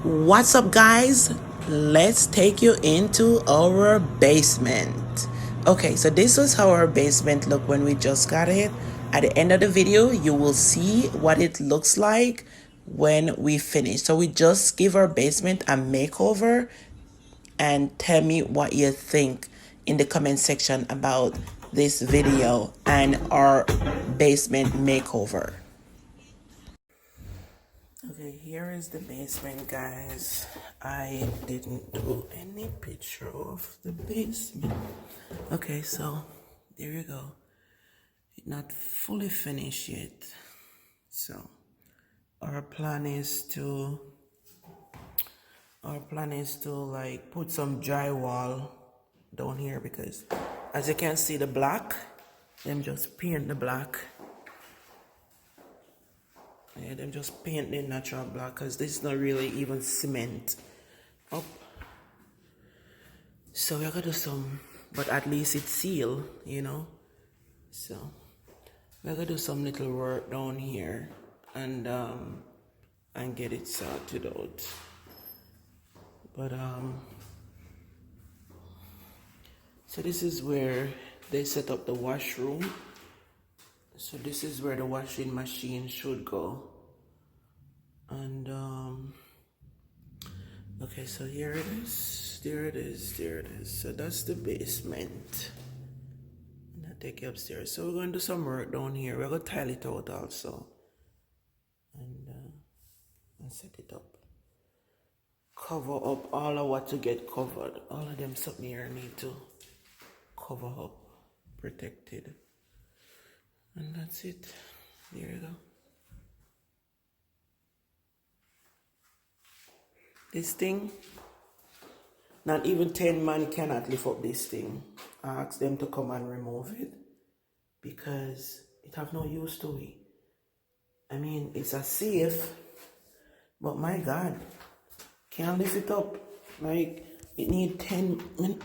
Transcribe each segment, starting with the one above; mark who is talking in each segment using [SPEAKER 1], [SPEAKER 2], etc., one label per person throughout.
[SPEAKER 1] What's up, guys? Let's take you into our basement. Okay, so this was how our basement looked when we just got it. At the end of the video, you will see what it looks like when we finish. So we just give our basement a makeover, and tell me what you think in the comment section about this video and our basement makeover. Okay, here is the basement, guys. I didn't do any picture of the basement. Okay, so there you go. It's not fully finished yet. So our plan is to like put some drywall down here, because as you can see the black, them just paint the black. Yeah, them just paint the natural black, because this is not really even cement up. So we're gonna do some, but at least it's sealed, you know. So we're gonna do some little work down here and get it sorted out. But so this is where they set up the washroom. So this is where the washing machine should go. And okay, so here it is. There it is. So that's the basement. And I'll take you upstairs. So we're going to do some work down here. We're going to tile it out also. And set it up. Cover up all of what to get covered. All of them something here need to cover up, protected. And that's it. There you go. This thing, not even 10 man cannot lift up this thing. I asked them to come and remove it because it have no use to it. I mean, it's a safe, but my God, can't lift it up. Like, it need 10 men.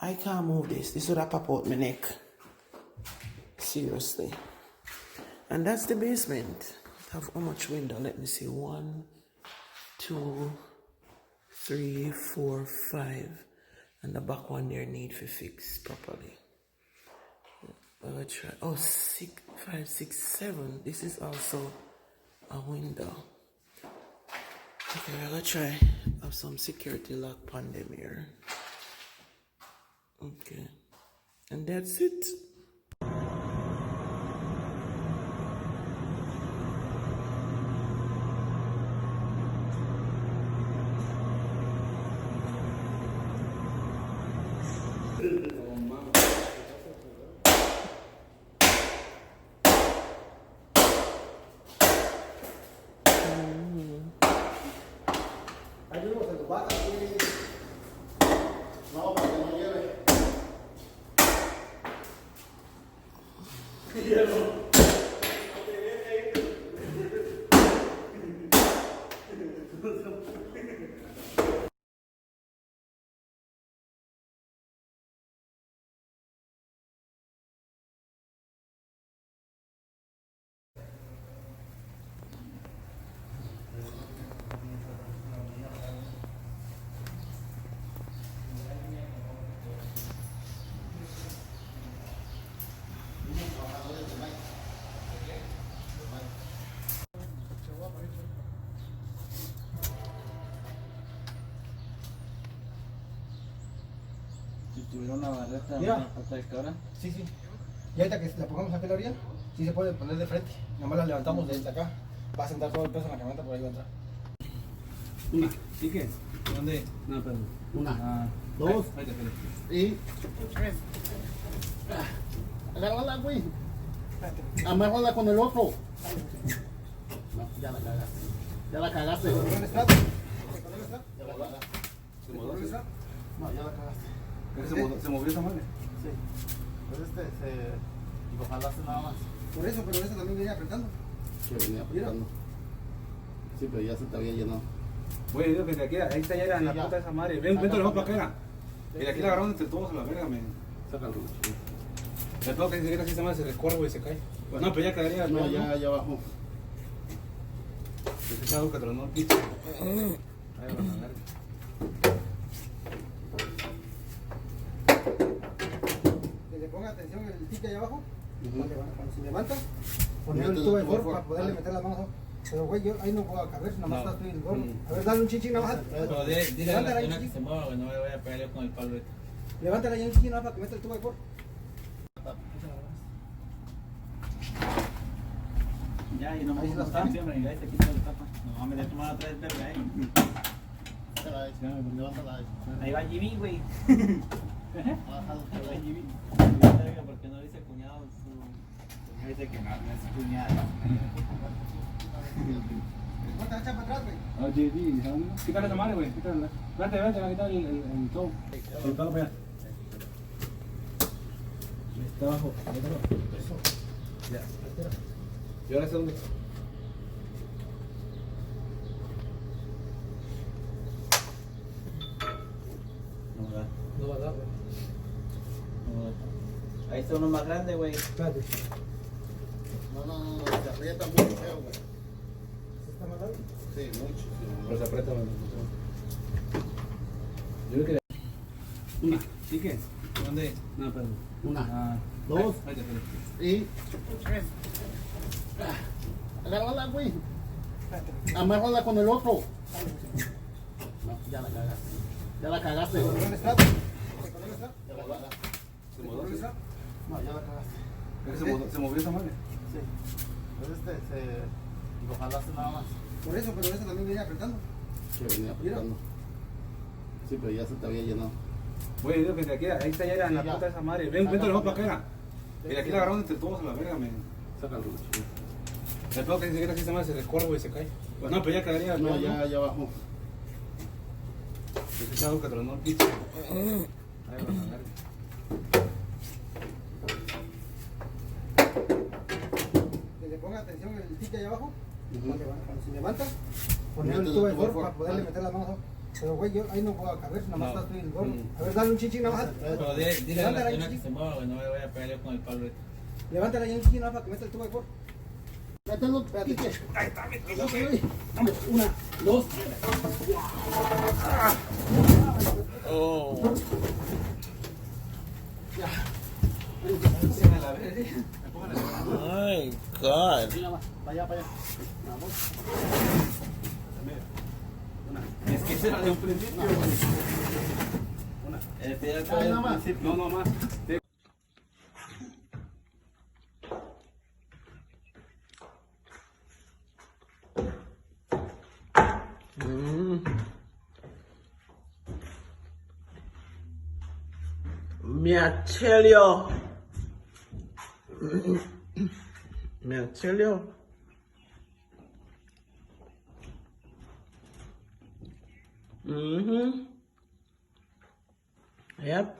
[SPEAKER 1] I can't move this. This would have pop out my neck. Seriously. And that's the basement. Have how much window? Let me see. 1, 2, 3, 4, 5. And the back one there need to fix properly. I'm gonna try. Oh, 6, 5, 6, 7. This is also a window. Okay, I'm gonna try. Have some security lock on them here. Okay. And that's it.
[SPEAKER 2] ¿Tuvieron una barreta de cara?
[SPEAKER 3] Sí, sí. Y ahorita que la pongamos aquí a la orilla, sí se puede poner de frente. Nada más la levantamos desde acá. Va a sentar todo el peso en la camioneta, por ahí va a entrar.
[SPEAKER 2] Una. ¿Sí qué? ¿Dónde? No, perdón.
[SPEAKER 3] Una. Dos. Y tres. Agárrala, güey. Amárrala con el otro. No, ya la cagaste. Ya la cagaste. ¿Con el estrato? ¿Con el estrato? Ya la cagaste. ¿Se movió el estrato? No, ya la cagaste.
[SPEAKER 2] ¿Se movió esa madre?
[SPEAKER 3] Sí. Pues y lo jalaste nada más. Por eso, pero eso también venía apretando.
[SPEAKER 4] Que venía apretando. Sí, pero ya se te había llenado.
[SPEAKER 2] Oye, digo que de aquí, ahí está ya en la puta esa madre. Ven, vente lo para acá. Y de aquí la agarramos entre todos a la verga, men.
[SPEAKER 4] Sácalo.
[SPEAKER 2] De todo que si esa madre se recorre, güey, se cae. No, pero ya quedaría.
[SPEAKER 4] No, ya bajó.
[SPEAKER 2] Es algo que tronó el piso. Ahí van a ver.
[SPEAKER 5] Que le ponga atención el tique ahí abajo. Cuando se levanta, poner el tubo de for para poderle meter las manos abajo. Pero güey, yo ahí no puedo caber, nada más está estoy el gorro. A ver, dale un chinchín nada más.
[SPEAKER 6] Pero dile a la señora que se mueva, güey, no me voy a pegar yo con el palo ahorita.
[SPEAKER 5] Levántala ahí un chinchín nada más para que meta el tubo de for.
[SPEAKER 6] Ya, y no me
[SPEAKER 5] Ahí
[SPEAKER 6] gusta
[SPEAKER 5] está.
[SPEAKER 6] estar siempre, y ahí se quita la tapa. No, me voy a tomar otra vez verde ahí. Ahí va Jimmy, güey. Ahí va Jimmy. Porque no dice cuñado, su... Dice que no es cuñado.
[SPEAKER 5] Ponte la chapa atrás, güey.
[SPEAKER 2] Oye, sí, quítale esa madre, güey. Quítale. Vete, vete, va a quitar el show. Soltalo para allá. Está abajo. Eso. Ya. ¿Y ahora está dónde?
[SPEAKER 6] No va.
[SPEAKER 5] No va a dar, güey.
[SPEAKER 6] No va. Ahí está uno más grande, güey.
[SPEAKER 5] Espérate.
[SPEAKER 3] No, se aprieta muy feo, güey.
[SPEAKER 5] ¿Se está mal?
[SPEAKER 3] Sí, mucho.
[SPEAKER 2] Pero se aprieta. Yo creo que... Una. ¿Sí qué? ¿Dónde? No, perdón.
[SPEAKER 3] Una, dos
[SPEAKER 2] Espérate.
[SPEAKER 3] y tres. Agárrala, güey. Amárrala con el otro. No, ya la cagaste. Ya la cagaste.
[SPEAKER 5] ¿Con el strap? ¿Con el strap?
[SPEAKER 3] Ya la cagaste.
[SPEAKER 2] ¿Se movió?
[SPEAKER 3] No, ya la cagaste.
[SPEAKER 2] ¿Se movió esa madre?
[SPEAKER 3] Sí. Entonces lo jalaste nada más.
[SPEAKER 5] Por eso, pero eso también venía apretando.
[SPEAKER 3] Que venía apretando. Sí, pero ya se te había llenado.
[SPEAKER 2] Güey, digo que de aquí, ahí está ya en la puta de esa madre. Ven, vente mejor para acá. Y de aquí la agarramos entre todos a la verga, men.
[SPEAKER 3] Sácalo.
[SPEAKER 2] El pedo que ni siquiera así esa madre se descorre, güey, se cae. Pues no, pero ya quedaría.
[SPEAKER 3] No, ya bajó.
[SPEAKER 2] Es algo que tronó el piso. Ahí van a ver.
[SPEAKER 5] Que le ponga atención el tique ahí abajo. Cuando se levanta, poner
[SPEAKER 3] Mete
[SPEAKER 5] el tubo de
[SPEAKER 3] el
[SPEAKER 5] for
[SPEAKER 3] tubo de
[SPEAKER 5] para
[SPEAKER 3] for.
[SPEAKER 5] poderle
[SPEAKER 3] Dale.
[SPEAKER 5] meter las manos abajo. Pero güey, yo ahí no puedo caber, nada más
[SPEAKER 2] No.
[SPEAKER 5] está estoy el gorro. A ver, dale un chinchín nada más.
[SPEAKER 6] Pero dile a la
[SPEAKER 5] Levántala ahí,
[SPEAKER 6] señora que se mueva, güey, no me voy a pegar yo con el palo ahorita.
[SPEAKER 5] Levántala ahí un chinchín nada más para que meta el tubo de for.
[SPEAKER 3] Mételo, pique.
[SPEAKER 5] Una, dos.
[SPEAKER 1] Oh. My God.
[SPEAKER 3] Para allá. Vamos.
[SPEAKER 2] Es que ese era de un principio.
[SPEAKER 3] Ahí nada más.
[SPEAKER 2] No más.
[SPEAKER 1] Me I tell you. Me I tell you. Yep.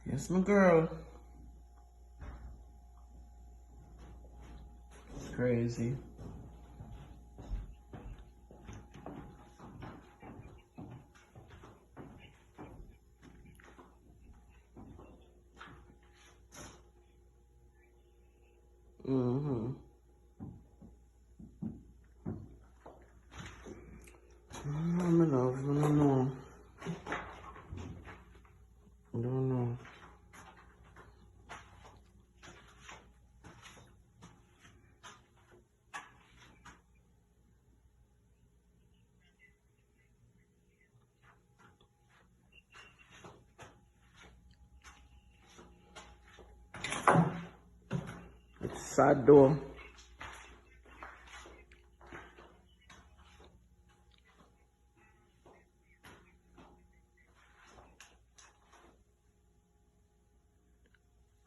[SPEAKER 1] Yes, my girl. Crazy. My love, no. Don't know. It's sad though.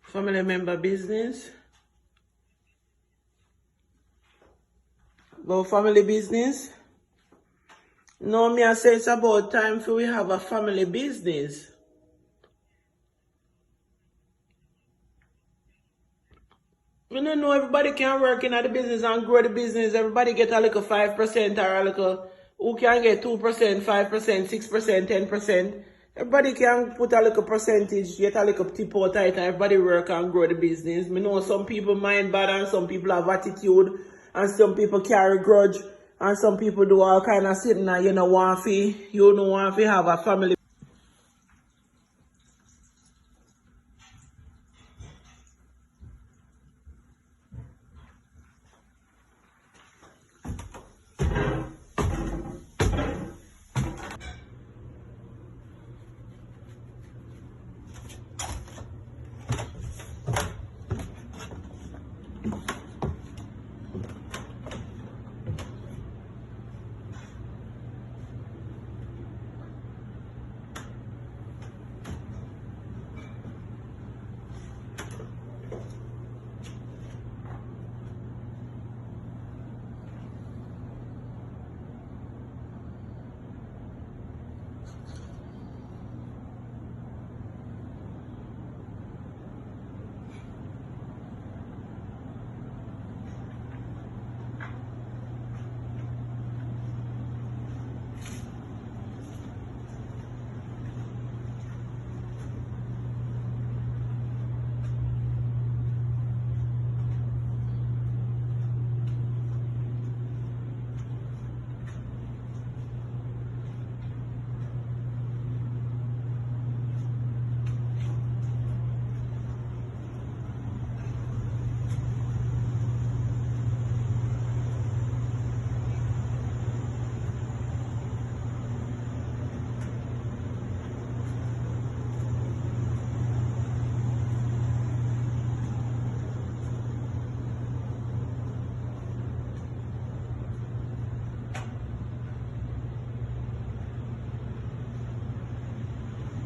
[SPEAKER 1] Family member business. About family business. No, me I say it's about time for we have a family business. You know everybody can work in the business and grow the business. Everybody get a little 5% or a little, who can get 2%, 5%, 6%, 10%. Everybody can put a little percentage, get a little tip out of it, and everybody work and grow the business. Me know some people mind bad and some people have attitude and some people carry grudge and some people do all kind of sitting and you know want to have a family.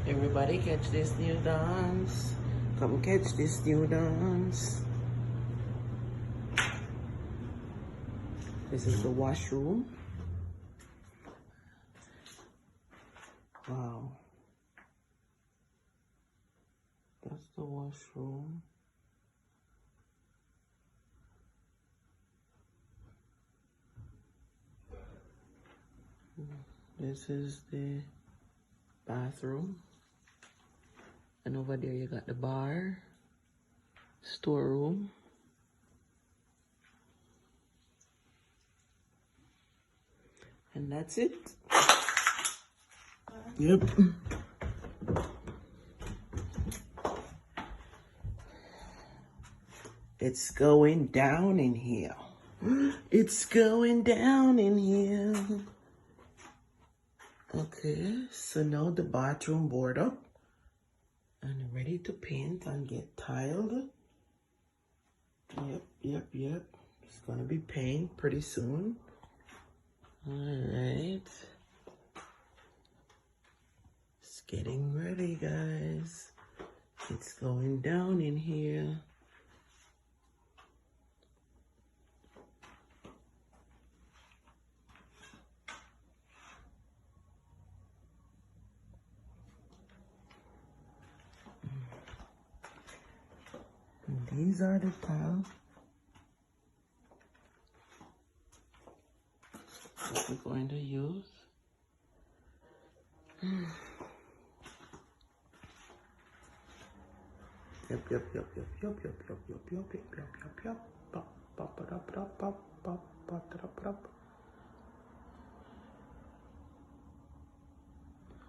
[SPEAKER 1] Everybody catch this new dance. Come catch this new dance. This is the washroom. Wow. That's the washroom. This is the bathroom. And over there you got the bar, storeroom. And that's it. Yep. It's going down in here. It's going down in here. Okay, so now the bathroom board up and ready to paint and get tiled. Yep. It's gonna be paint pretty soon. All right. It's getting ready, guys. It's going down in here. And these are the tiles that we're going to use.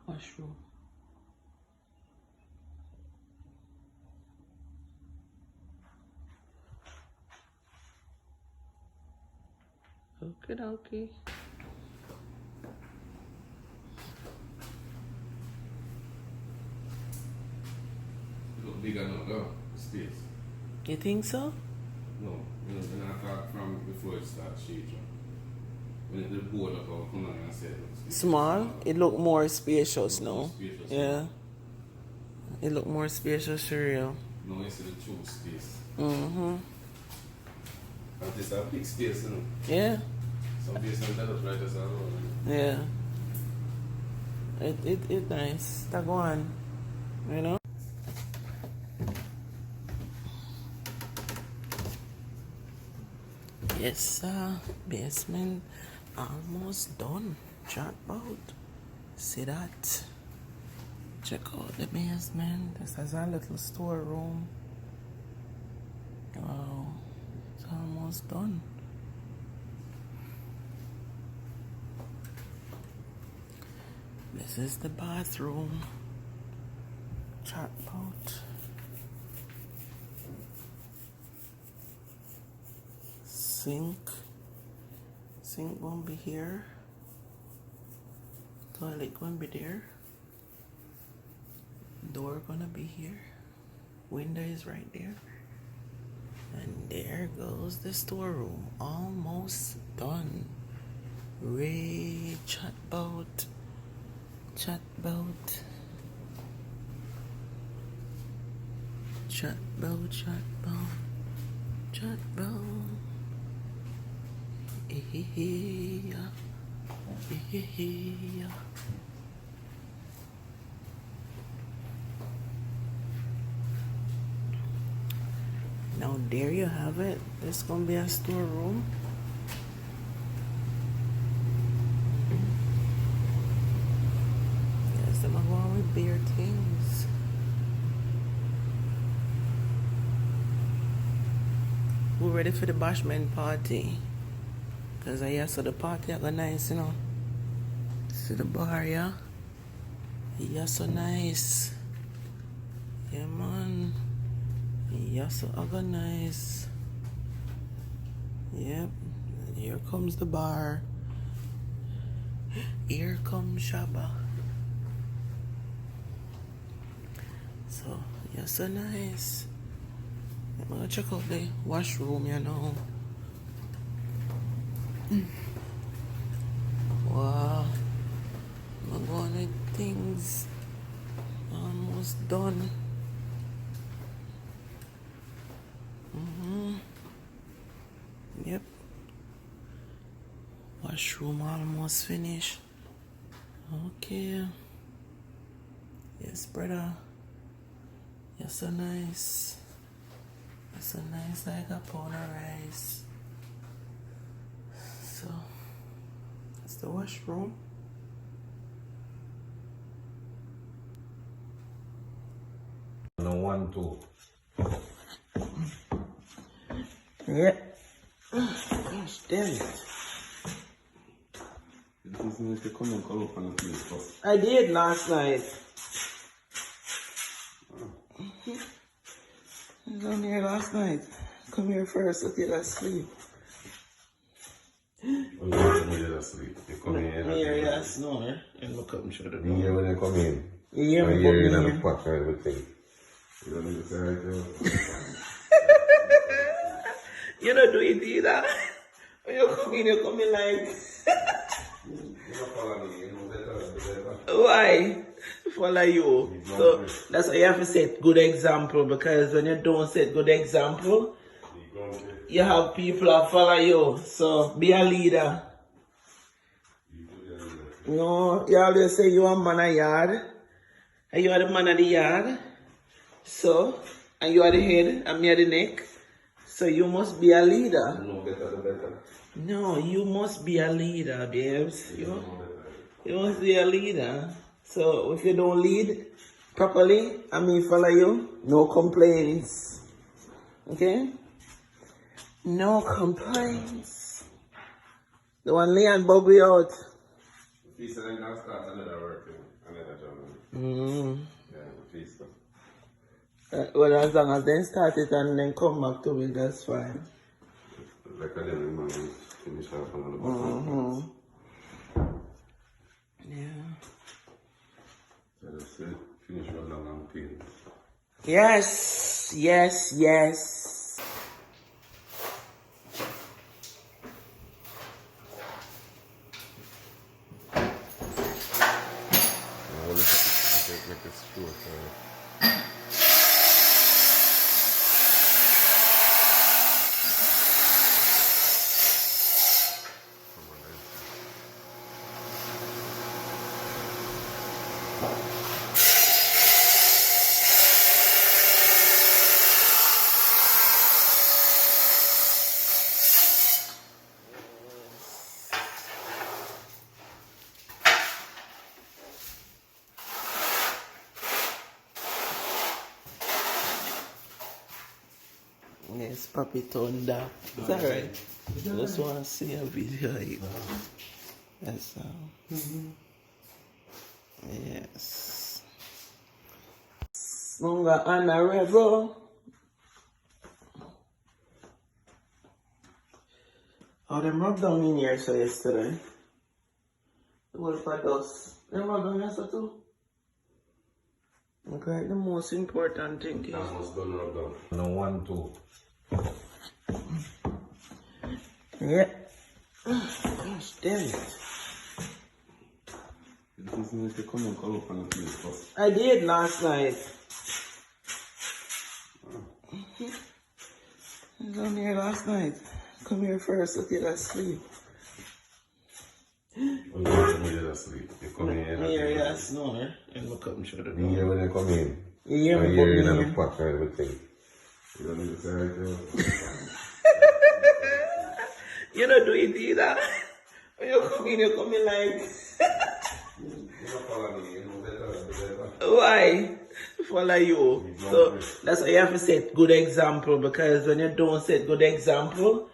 [SPEAKER 1] Washroom. Okay.
[SPEAKER 4] Look bigger now, though, the space.
[SPEAKER 1] You think so?
[SPEAKER 4] No, when I talk from before it starts shaking. When the board up, I'll come on and say it looks
[SPEAKER 1] Small. It look more spacious
[SPEAKER 4] Look more
[SPEAKER 1] now.
[SPEAKER 4] spacious
[SPEAKER 1] Yeah.
[SPEAKER 4] now.
[SPEAKER 1] It look more spacious for real.
[SPEAKER 4] No, it's the true space.
[SPEAKER 1] Mm-hmm.
[SPEAKER 4] And this is a big space, you know.
[SPEAKER 1] Yeah.
[SPEAKER 4] Some place on that up right as well.
[SPEAKER 1] Yeah. It nice. That go on. You know? Yes, basement almost done. Chat about. See that? Check out the basement. This is our little storeroom. Wow, it's almost done. This is the bathroom. Chat about. Sink. Sink won't be here. Toilet gonna be there. Door gonna be here. Window is right there. And there goes the storeroom. Almost done. Ray, chat about. Chat about. Chat about, chat about. Chat about. Yeah. Yeah. Now there you have it. This is gonna be a storeroom. Yes, I'm going with bare things. We're ready for the bashment party. Cause I saw the party are nice, you know. See the bar, yeah? Yeah, so nice. Yeah, man. Yeah, so organized. Yep. Here comes the bar. Here comes Shabba. So, yeah, so nice. I'm gonna check out the washroom, you know. Wow. I'm going with things. Almost done. Yep. Washroom almost finished. Okay. Yes, brother. You're so nice. You're so nice like a pound of rice. So, that's the washroom.
[SPEAKER 4] No 1, 2.
[SPEAKER 1] Yeah. Gosh damn it. I did last night. I was on here last night. Come here first, look at that sleep.
[SPEAKER 4] You come asleep. You come here.
[SPEAKER 1] Here, yeah, snore. And look up and show the
[SPEAKER 4] You hear when they come in.
[SPEAKER 1] You hear me?
[SPEAKER 4] You hear in the pot and everything. You don't need to say right there.
[SPEAKER 1] You don't do it either. When you come in, you come in like...
[SPEAKER 4] You don't follow me. You know better.
[SPEAKER 1] Why? Follow you. So that's why you have to set good example, because when you don't set good example, you have people that follow you. So be a leader. No, you always say you are man of yard. And you are the man of the yard. So, and you are the head and me are the neck. So you must be a leader.
[SPEAKER 4] No better, the better.
[SPEAKER 1] No, you must be a leader, babes. You must be a leader. So if you don't lead properly, I mean follow you, no complaints. Okay? No complaints. The one Leon buggy out.
[SPEAKER 4] If he said I'm going to start another work, another job. Yeah, please.
[SPEAKER 1] Well, as long as they start it and then come back to it, that's fine.
[SPEAKER 4] Like I didn't man, finish off another bottle.
[SPEAKER 1] Yeah.
[SPEAKER 4] So that's it. Finish one long pain.
[SPEAKER 1] Yes, yes, yes.
[SPEAKER 4] I want to make it short.
[SPEAKER 1] Yes, Papi Thunder. It's alright. I just want to see a video. That's yes. Munga honorable. Oh, them rubbed down in here so yesterday. The whole for dust. Them rubbed down yesterday too. Okay, the most important thing is.
[SPEAKER 4] That must done rub down. No 1, 2.
[SPEAKER 1] Yeah. Gosh, damn it.
[SPEAKER 4] This needs to come and call up on the place first.
[SPEAKER 1] I did last night. I was on here last night. Come here first, look at sleep.
[SPEAKER 4] When you asleep, you come in.
[SPEAKER 1] Here, yeah, snore. And look up and show the
[SPEAKER 4] You hear when you come in.
[SPEAKER 1] You hear me
[SPEAKER 4] you
[SPEAKER 1] come
[SPEAKER 4] hear
[SPEAKER 1] in
[SPEAKER 4] in
[SPEAKER 1] here.
[SPEAKER 4] the pot and everything. You don't need to say right
[SPEAKER 1] You don't do it either. When you come in like.
[SPEAKER 4] You don't follow me, you know better.
[SPEAKER 1] Why? Follow you. So that's why you have to set good example, because when you don't set good example,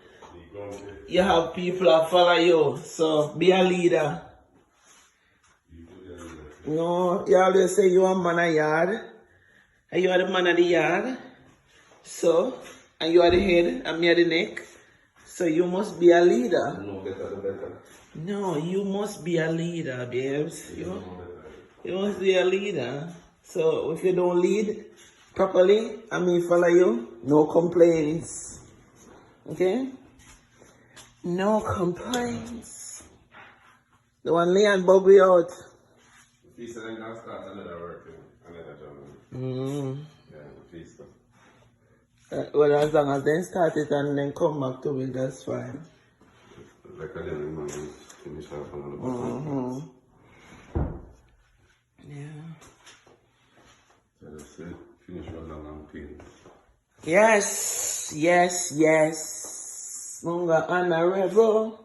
[SPEAKER 1] you have people that follow you. So be a leader. No, you always say you are man of yard. And you are the man of the yard. So, and you are the head and me are the neck. So you must be a leader.
[SPEAKER 4] No better, the better.
[SPEAKER 1] No, you must be a leader, babes. You must be a leader. So if you don't lead properly, and me follow you, no complaints. Okay? No complaints. The one Leon Bobby out.
[SPEAKER 4] The feast then can start another work, another job. Yeah, the feast.
[SPEAKER 1] Well, as long as they start it and then come back to it, that's fine.
[SPEAKER 4] Like I didn't know, finish off another bottle.
[SPEAKER 1] Yeah.
[SPEAKER 4] So that's it. Finish one long pin.
[SPEAKER 1] Yes, yes, yes. Munga honorable.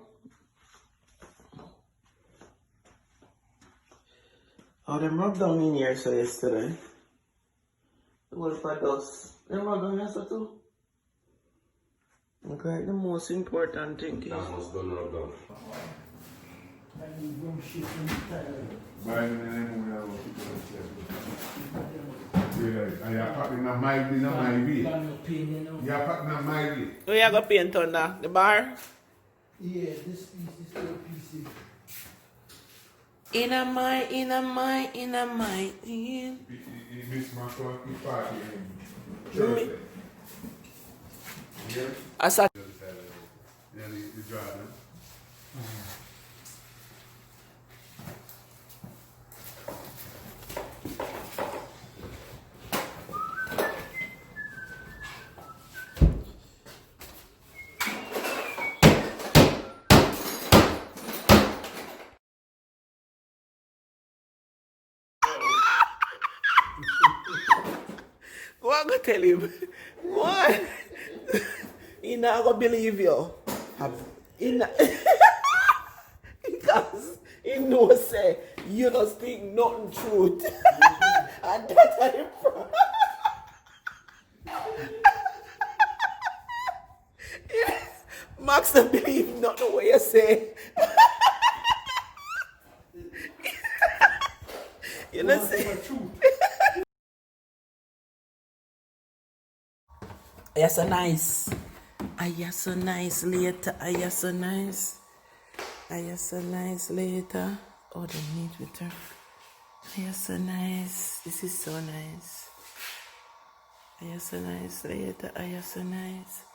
[SPEAKER 1] Oh, them rubbed down in here so yesterday. The whole for dust. Them rubbed down yesterday too. Okay, the most important thing is.
[SPEAKER 4] That must done rub down.
[SPEAKER 7] And you're packing in my way. You're packing in my way.
[SPEAKER 1] Where you go paint on that? The bar?
[SPEAKER 5] Yeah, this piece is still PC.
[SPEAKER 1] In a my.
[SPEAKER 7] Miss my party.
[SPEAKER 1] I said.
[SPEAKER 7] Yeah, the drive,
[SPEAKER 1] Go on, go tell him. Go on. He not gonna believe you. He not, because he knows say you don't speak nothing truth. And that's how him from. Max don't believe nothing what you say. You know say. You're so nice. Are you so nice later? Are you so nice? Are you so nice later? Oh, they meet with her. Are you so nice? This is so nice. Are you so nice later? Are you so nice?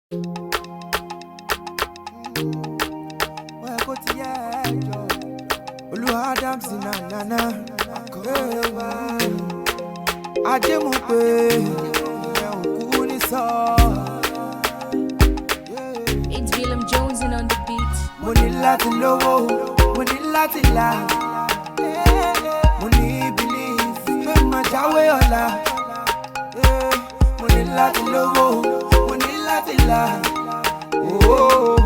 [SPEAKER 8] It's Willem Jones and on the beat.
[SPEAKER 9] Money Latin logo, money Latin la. Money believe, my jawe ola. Money Latin logo, money Latin la. Oh.